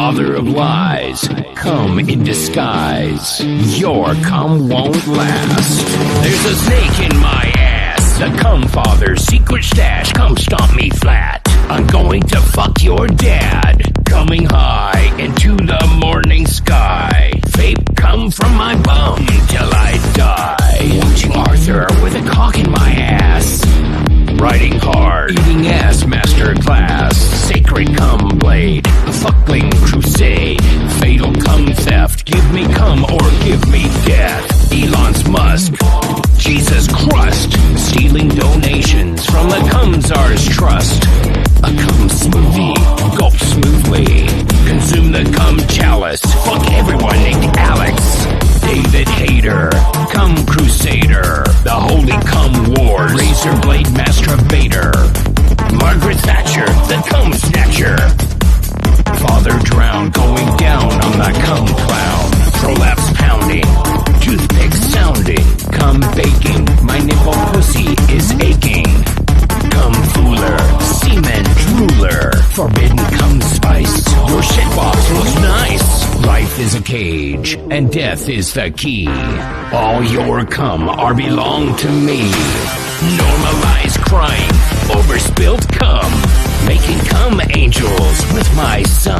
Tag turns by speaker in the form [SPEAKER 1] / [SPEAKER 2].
[SPEAKER 1] father of lies, come in disguise. Your cum won't last. There's a snake in my ass, the cum father's secret stash. Come stomp me flat. I'm going to fuck your dad. Coming high into the morning sky. Vape cum from my bum till I die. Watching Arthur with a cock in my ass. Riding hard, eating ass masterclass. Sacred cum blade, fuckling crusade. Fatal cum theft, give me cum or give me death. Elon's Musk, Jesus crust. Stealing donations from the cum czar's trust. A cum smoothie, gulp smoothly. Consume the cum chalice, fuck everyone named Alex. David Hayter, cum crusader. The holy cum wars, razor blade masturbator. Margaret Thatcher, the cum snatcher. Father drowned, going down on the cum clown. Prolapse pounding, toothpick sounding. Cum baking, my nipple pussy is aching. Cum fooler, semen drooler. Forbidden cum spice, your shitbox looks nice. Life is a cage, and death is the key. All your cum are belong to me. Normalize crying over spilled cum. Making cum angels with my son.